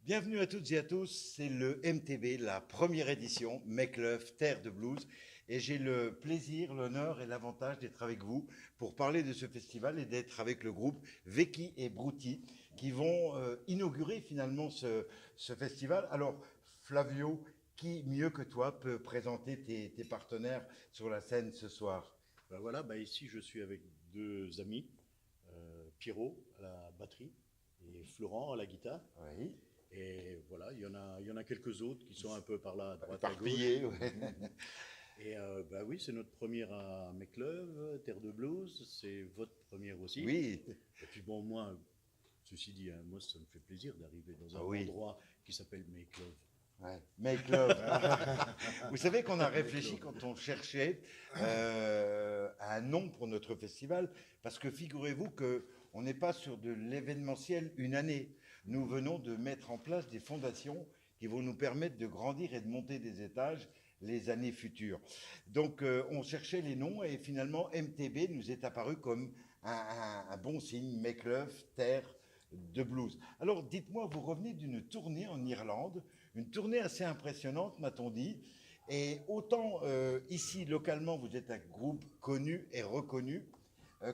Bienvenue à toutes et à tous, c'est le MTB, la première édition, Make Love, Terre de Blues. Et j'ai le plaisir, l'honneur et l'avantage d'être avec vous pour parler de ce festival et d'être avec le groupe Vecchi et Bruti qui vont inaugurer finalement ce festival. Alors Flavio, qui mieux que toi peut présenter tes partenaires sur la scène ce soir? Ben voilà, ben ici je suis avec deux amis, Pierrot à la batterie et Florent à la guitare. Oui. Et voilà, il y en a quelques autres qui sont un peu par là, à droite, à gauche. Éparpillé, ouais. Et ben oui, c'est notre première à Make Love, Terre de Blues, c'est votre première aussi. Oui, Et puis bon, moi, ceci dit, hein, moi ça me fait plaisir d'arriver dans ah un oui. endroit qui s'appelle Make Love. Ouais. Make love. Vous savez qu'on a Make réfléchi Love. quand on cherchait à un nom pour notre festival, parce que figurez-vous que on n'est pas sur de l'événementiel une année. Nous venons de mettre en place des fondations qui vont nous permettre de grandir et de monter des étages les années futures. Donc on cherchait les noms et finalement MTB nous est apparu comme un bon signe, Make Love, Terre de Blues. Alors dites-moi, vous revenez d'une tournée en Irlande, une tournée assez impressionnante, m'a-t-on dit. Et autant ici, localement, vous êtes un groupe connu et reconnu,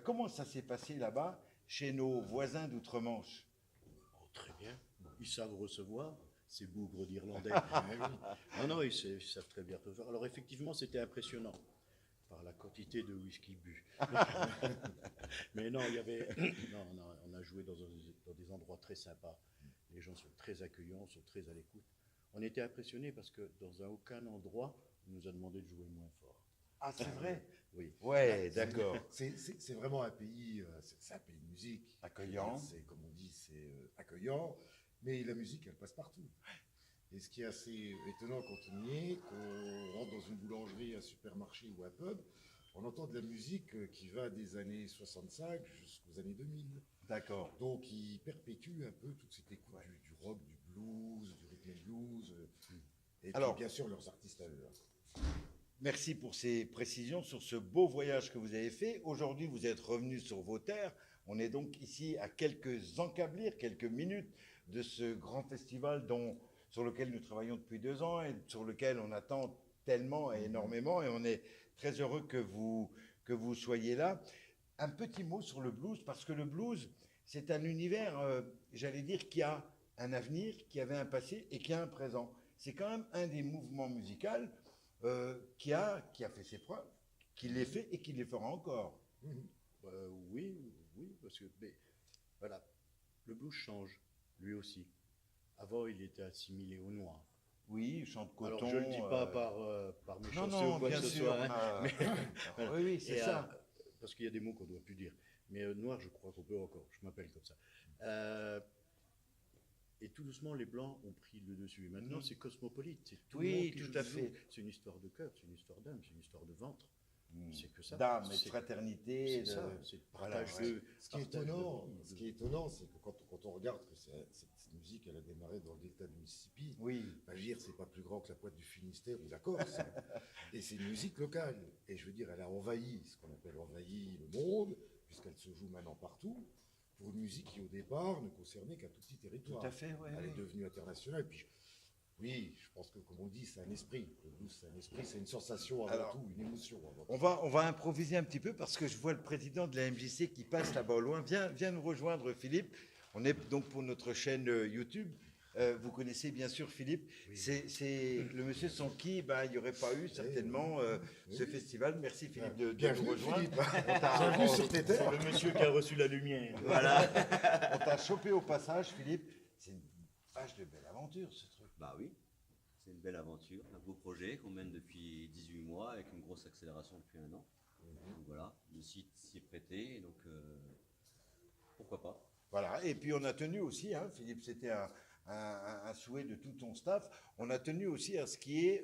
comment ça s'est passé là-bas, chez nos voisins d'outre-Manche? Oh, très bien, ils savent recevoir. Ces bougres d'Irlandais. Non, non, ils savent très bien recevoir. Alors effectivement, c'était impressionnant par la quantité de whisky bu. Mais non, il y avait. Non, on a joué dans des endroits très sympas. Les gens sont très accueillants, sont très à l'écoute. On était impressionnés parce que dans aucun endroit, on nous a demandé de jouer moins fort. Ah, c'est vrai? Oui. Ouais, d'accord. C'est vraiment un pays, c'est un pays de musique. Accueillant. C'est comme on dit, c'est accueillant, mais la musique, elle passe partout. Et ce qui est assez étonnant quand on y est, qu'on rentre dans une boulangerie, un supermarché ou un pub, on entend de la musique qui va des années 65 jusqu'aux années 2000. D'accord. Donc il perpétue un peu toute cette écoute du rock, du blues, du rhythm and blues, et puis Alors, bien sûr leurs artistes à eux. merci pour ces précisions sur ce beau voyage que vous avez fait. Aujourd'hui, vous êtes revenu sur vos terres. On est donc ici à quelques encablures, quelques minutes de ce grand festival sur lequel nous travaillons depuis 2 ans et sur lequel on attend tellement et énormément. Et on est très heureux que vous soyez là. Un petit mot sur le blues, parce que le blues, c'est un univers, j'allais dire, qui a un avenir, qui avait un passé et qui a un présent. C'est quand même un des mouvements musicaux qui a fait ses preuves, qui les fait et qui les fera encore. Oui, oui, parce que mais, voilà, le blues change, lui aussi. Avant, il était assimilé au noir. Oui, chant de coton. Alors, je ne le dis pas par Non, méchanceté non, ou quoi que bien ce sûr. soit, hein, mais, voilà. Oui, oui, c'est Et, ça. parce qu'il y a des mots qu'on ne doit plus dire. Mais noir, je crois qu'on peut encore. Je m'appelle comme ça. Et tout doucement, les Blancs ont pris le dessus. Et maintenant, c'est cosmopolite. C'est tout le monde Oui, qui joue tout à du fait. blues. C'est une histoire de cœur, c'est une histoire d'âme, c'est une histoire de ventre. C'est que ça. D'âme et de C'est fraternité. c'est ça. C'est Voilà, partage ouais. de. Ce qui est partage de étonnant, vie, ce qui est étonnant, c'est que quand on regarde que cette musique, elle a démarré dans le delta du Mississippi, Oui, bah, je veux dire, c'est pas plus grand que la pointe du Finistère ou la Corse. Et c'est une musique locale. Et je veux dire, elle a envahi ce qu'on appelle envahi le monde, puisqu'elle se joue maintenant partout, pour une musique qui au départ ne concernait qu'un tout petit tout territoire. à fait, ouais, Elle ouais. est devenue internationale. Et puis, oui, je pense que comme on dit, c'est un esprit. Le blues, c'est un esprit, c'est une sensation avant Alors, tout, une émotion avant tout. On va improviser un petit peu parce que je vois le président de la MJC qui passe là-bas au loin. Viens nous rejoindre, Philippe. On est donc pour notre chaîne YouTube. Vous connaissez bien sûr Philippe. C'est le monsieur sans qui il n'y aurait pas eu certainement ce Oui. festival. Merci Philippe de nous Bienvenue, rejoindre. Philippe. On t'a- Bienvenue sur tes terres. C'est le monsieur qui a reçu la lumière. Voilà. On t'a chopé au passage, Philippe. C'est une vache de belle aventure ce truc. Bah oui, c'est une belle aventure, un beau projet qu'on mène depuis 18 mois avec une grosse accélération depuis 1 an. Donc voilà, le site s'y est prêté, et donc pourquoi pas. Voilà, et puis on a tenu aussi, hein, Philippe, c'était un souhait de tout ton staff, on a tenu aussi à ce qu'il y ait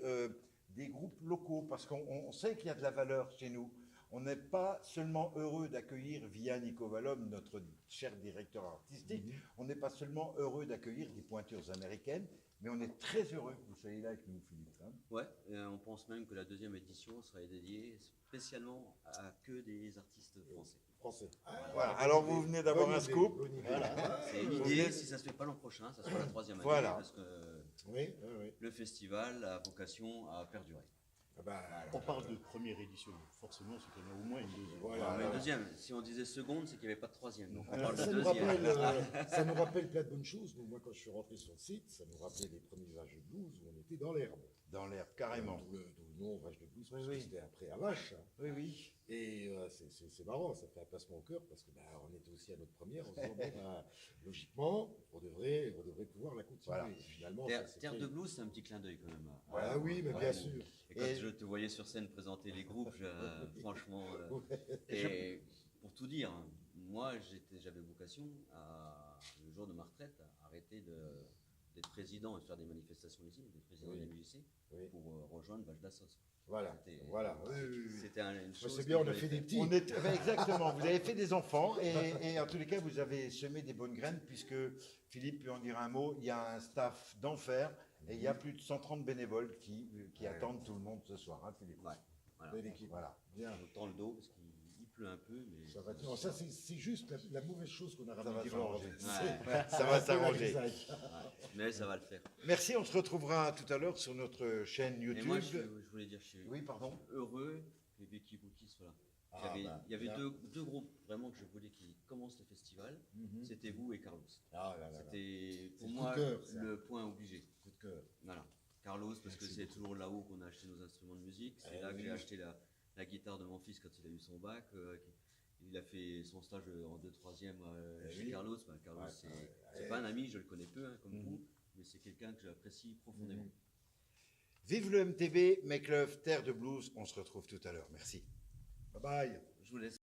des groupes locaux, parce qu'on sait qu'il y a de la valeur chez nous. On n'est pas seulement heureux d'accueillir via Nico Valom, notre cher directeur artistique, on n'est pas seulement heureux d'accueillir des pointures américaines, mais on est très heureux que vous soyez là avec nous, Philippe. Hein. Ouais, on pense même que la deuxième édition sera dédiée spécialement à que des artistes français. français. Voilà. Alors, vous venez d'avoir Bonne un idée, scoop. bonne idée. Voilà. C'est une idée, si ça se fait pas l'an prochain, ça sera la 3e année, Voilà. parce que Oui, oui, oui. le festival a vocation à perdurer. Ah bah, On parle de première édition, forcément, c'est qu'il y en a au moins une deuxième. voilà. Mais deuxième, si on disait seconde, c'est qu'il n'y avait pas de 3e. Donc on parle de Ça nous, deuxième. ça nous rappelle plein de bonnes choses. Nous, moi, quand je suis rentré sur le site, ça nous rappelait les premiers âges de blues où on était dans l'herbe. Dans l'herbe, carrément. D'où le nom Vache de blues, parce Oui, que oui. c'était après à vache. Hein. Oui, oui. Et c'est marrant, ça fait un placement au cœur parce que on était aussi à notre première. On se disant, logiquement, on devrait pouvoir la continuer. Voilà. Et finalement, Terre, ça s'est Terre fait. de blues, c'est un petit clin d'œil quand même. Ah oui, mais bien sûr. Et quand Et- je te voyais sur scène présenter les groupes, franchement. Et pour tout dire, moi j'avais vocation, le jour de ma retraite, à arrêter d'être président et de faire des manifestations ici, d'être président Oui. de la MJC, Oui. pour rejoindre Vache d'Assos. Voilà, C'était- voilà. Oui, oui, oui. C'était une Ouais, chose. c'est bien, que on a je fait voulais des faire. petits. Exactement, vous avez fait des enfants et en tous les cas, vous avez semé des bonnes graines puisque Philippe peut en dire un mot. Il y a un staff d'enfer et il y a plus de 130 bénévoles qui attendent tout le monde ce soir, hein, Philippe. Ouais, voilà. Belle équipe. Voilà. Bien. Je tends le dos parce qu'il pleut un peu, mais Ça va. Non, ça, c'est juste la mauvaise chose qu'on a va ramené d'Irlande. s'arranger. C'est- Ouais. Ça c'est va un peu la s'arranger. grisaille. mais ça va le faire. Merci, on se retrouvera tout à l'heure sur notre chaîne Et YouTube. moi, je voulais dire, je suis Oui, pardon. heureux que Becky Bookies soit là. Ah, Il y avait bien. deux groupes vraiment que je voulais qui commencent le festival. Mhm. C'était vous et Carlos. Ah là là là. C'était pour le coup moi de cœur, ça. le point obligé. Coup de cœur. Voilà. Carlos, parce que Merci c'est toujours là-haut qu'on a acheté nos instruments de musique. C'est Eh là que oui. j'ai acheté la guitare de mon fils quand il a eu son bac. Il a fait son stage en 2/3 Eh chez oui. Carlos. Carlos, Ouais, c'est pas un ami, je le connais peu, hein, comme vous, mais c'est quelqu'un que j'apprécie profondément. Vive le MTB, Make Love, Terre de Blues. On se retrouve tout à l'heure. Merci. Bye bye. Je vous laisse.